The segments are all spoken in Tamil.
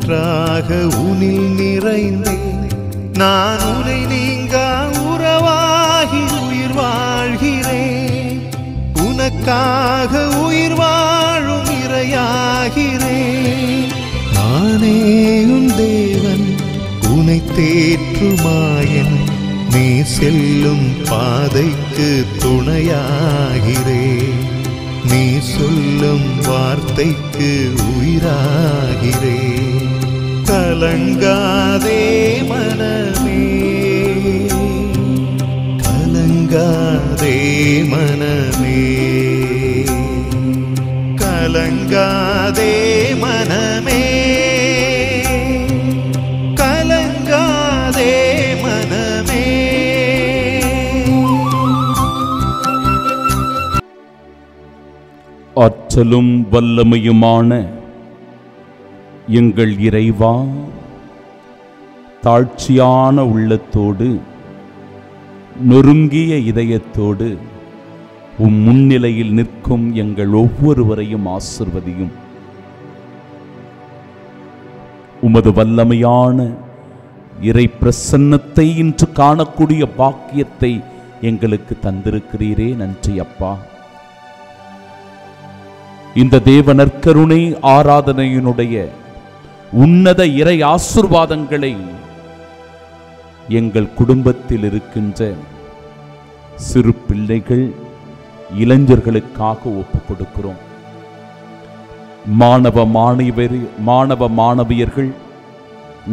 ஊற்றாக உனில் நிறைந்தேன். நான் உனை நீங்கா உறவாகி உயிர் வாழ்கிறேன். உனக்காக உயிர் வாழும் இறையாகிறேன். நானே உன் தேவன், உனை தேற்றுமாயன். நீ செல்லும் பாதைக்கு துணையாகிறேன். நீ சொல்லும் வார்த்தைக்கு உயிராகிறேன். கலங்காதே மனமே, கலங்காதே மனமே, கலங்காதே மனமே, கலங்காதே மனமே. ஆற்றலும் வல்லமையுமான எங்கள் இறைவா, தாழ்ச்சியான உள்ளத்தோடு நொறுங்கிய இதயத்தோடு உம் முன்னிலையில் நிற்கும் எங்கள் ஒவ்வொருவரையும் ஆசிர்வதியும். உமது வல்லமையான இறை பிரசன்னத்தை இன்று காணக்கூடிய பாக்கியத்தை எங்களுக்கு தந்திருக்கிறீரே, நன்றி அப்பா. இந்த தேவ நற்கருணை ஆராதனையினுடைய உன்னத இறை ஆசீர்வாதங்களை எங்கள் குடும்பத்தில் இருக்கின்ற சிறு பிள்ளைகள், இளைஞர்களுக்காக ஒப்புக் கொடுக்கிறோம். மாணவ மாணவியர்கள்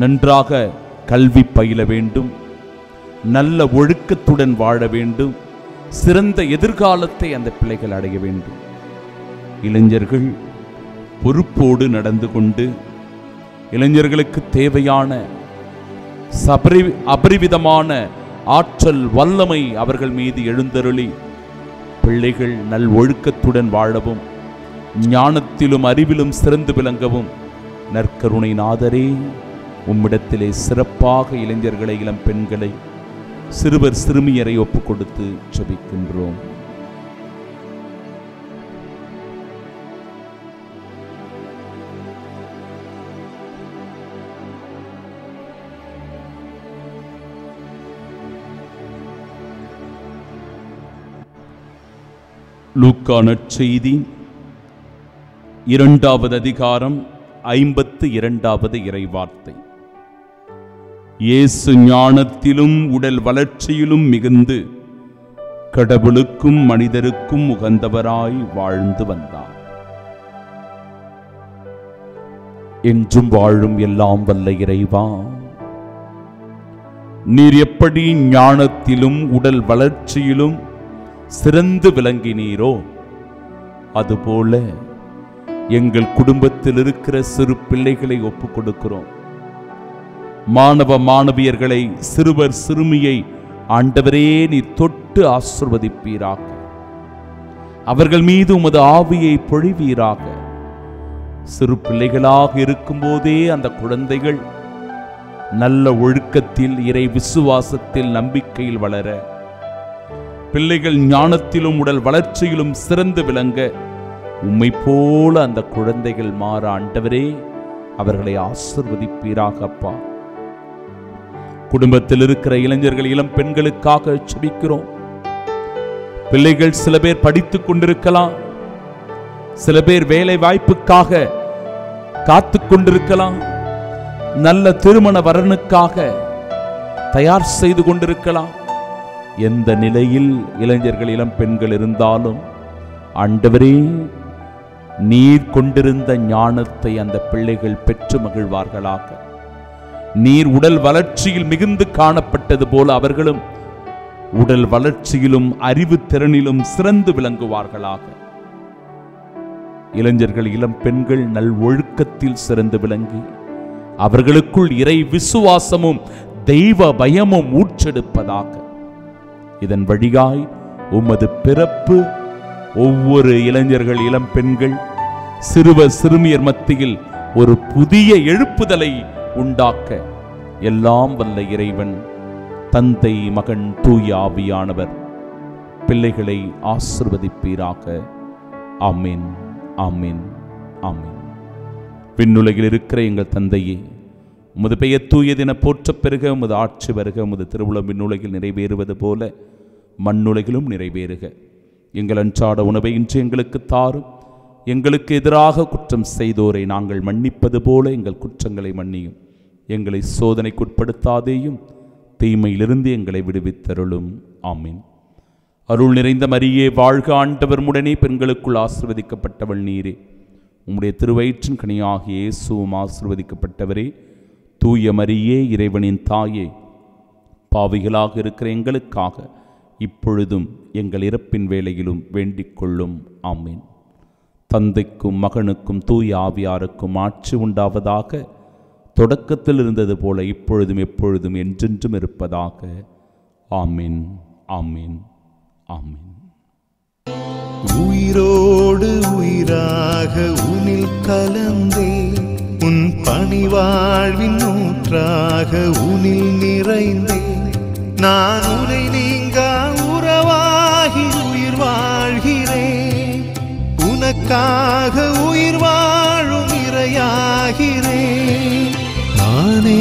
நன்றாக கல்வி பயில வேண்டும், நல்ல ஒழுக்கத்துடன் வாழ வேண்டும், சிறந்த எதிர்காலத்தை அந்த பிள்ளைகள் அடைய வேண்டும். இளைஞர்கள் பொறுப்போடு நடந்து கொண்டு இளைஞர்களுக்கு தேவையான அபரிவிதமான ஆற்றல் வல்லமை அவர்கள் மீது எழுந்தருளி பிள்ளைகள் நல் ஒழுக்கத்துடன் வாழவும், ஞானத்திலும் அறிவிலும் சிறந்து விளங்கவும் நற்கருணை நாதரே, உம்மிடத்திலே சிறப்பாக இளைஞர்களை, இளம் பெண்களை, சிறுவர் சிறுமியரை ஒப்புக் கொடுத்து ஜெபிக்கின்றோம். லூக்கா நற்செய்தி 2வது அதிகாரம் 52வது இறைவார்த்தை. இயேசு ஞானத்திலும் உடல் வளர்ச்சியிலும் மிகுந்து கடவுளுக்கும் மனிதருக்கும் உகந்தவராய் வாழ்ந்து வந்தார். என்றும் வாழும் எல்லாம் வல்ல இறைவா, நீர் எப்படி ஞானத்திலும் உடல் வளர்ச்சியிலும் சிறந்து விளங்கினீரோ, அதுபோல எங்கள் குடும்பத்தில் இருக்கிற சிறு பிள்ளைகளை ஒப்புக் கொடுக்கிறோம். மாணவ மாணவியர்களை, சிறுவர் சிறுமியை ஆண்டவரே நீர் தொட்டு ஆசீர்வதிப்பீராக. அவர்கள் மீது உமது ஆவியை பொழிவீராக. சிறு பிள்ளைகளாக இருக்கும் போதே அந்த குழந்தைகள் நல்ல ஒழுக்கத்தில், இறை விசுவாசத்தில், நம்பிக்கையில் வளர, பிள்ளைகள் ஞானத்திலும் உடல் வளர்ச்சியிலும் சிறந்து விளங்க உம்மை போல அந்த குழந்தைகள் மாற ஆண்டவரே அவர்களை ஆசீர்வதிப்பீராக அப்பா. குடும்பத்தில் இருக்கிற இளைஞர்கள், இளம் பெண்களுக்காக ஜெபிக்கிறோம். பிள்ளைகள் சில பேர் படித்துக் கொண்டிருக்கலாம், சில பேர் வேலை வாய்ப்புக்காக காத்து கொண்டிருக்கலாம், நல்ல திருமண வரனுக்காக தயார் செய்து கொண்டிருக்கலாம். எந்த நிலையில் இளைஞர்கள், இளம் பெண்கள் இருந்தாலும் ஆண்டவரே நீர் கொண்டிருந்த ஞானத்தை அந்த பிள்ளைகள் பெற்று மகிழ்வார்களாக. நீர் உடல் வளர்ச்சியில் மிகுந்து காணப்பட்டது போல அவர்களும் உடல் வளர்ச்சியிலும் அறிவு திறனிலும் சிறந்து விளங்குவார்களாக. இளைஞர்கள், இளம் பெண்கள் நல் ஒழுக்கத்தில் சிறந்து விளங்கி அவர்களுக்குள் இறை விசுவாசமும் தெய்வ பயமும் ஊற்றெடுப்பதாக. இதன் வழியாய் உமது பிறப்பு ஒவ்வொரு இளைஞர்கள், இளம் பெண்கள், சிறுவர் சிறுமியர் மத்தியில் ஒரு புதிய எழுப்புதலை உண்டாக்க எல்லாம் வல்ல இறைவன், தந்தை, மகன், தூய ஆவியானவர் பிள்ளைகளை ஆசீர்வதிப்பீராக. ஆமென், ஆமென், ஆமென். விண்ணுலகில் இருக்கிற எங்கள் தந்தையே, உமது பெயர் தூயதென போற்றப் பெறுக. உமது ஆட்சி வருக. உமது திருவுளம் விண்ணுலகில் நிறைவேறுவது போல மண்ணுலகிலும் நிறைவேறுக. எங்கள் அன்றாட உணவை இன்று எங்களுக்கு தாரும். எங்களுக்கு எதிராக குற்றம் செய்தோரை நாங்கள் மன்னிப்பது போல எங்கள் குற்றங்களை மன்னியும். எங்களை சோதனைக்குட்படுத்தாதேயும், தீமையிலிருந்து எங்களை விடுவித்தருளும். ஆமீன். அருள் நிறைந்த மரியே வாழ்க, ஆண்டவர் உடனே பெண்களுக்குள் ஆசீர்வதிக்கப்பட்டவள் நீரே. உம்முடைய திருவயிற்றின் கனியாகிய இயேசுவும் ஆசீர்வதிக்கப்பட்டவரே. தூய மரியே, இறைவனின் தாயே, பாவிகளாக இருக்கிற எங்களுக்காக இப்பொழுதும் எங்கள் இறப்பின் வேளையிலும் வேண்டிக் கொள்ளும். ஆமீன். தந்தைக்கும் மகனுக்கும் தூய ஆவியாருக்கும் ஆட்சி உண்டாவதாக. தொடக்கத்தில் இருந்தது போல இப்பொழுதும் எப்பொழுதும் என்றென்றும் இருப்பதாக. ஆமீன், ஆமீன், ஆமீன். உயிரோடு உயிராக உனில் கலந்தே, உன் பணிவாழ்வின் ஊற்றாக உனில் நிறைந்தே, நான் உனை நீங்கா உறவாகி உயிர் வாழ்கிறேன். உனக்காக உயிர் வாழும் இறையாகிறேன். நானே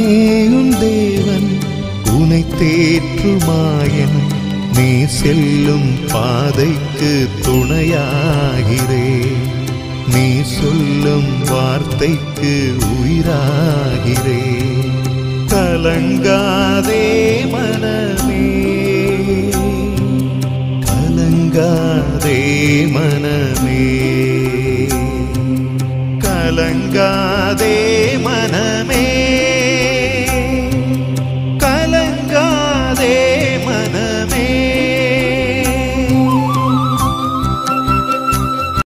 உன் தேவன், உனை தேற்றுமாயன். நீ செல்லும் பாதைக்கு துணையாகிறேன். நீ சொல்லும் வார்த்தைக்கு உயிராகிறேன். கலங்காதே மனமே, கலங்காதே மனமே, கலங்காதே மனமே.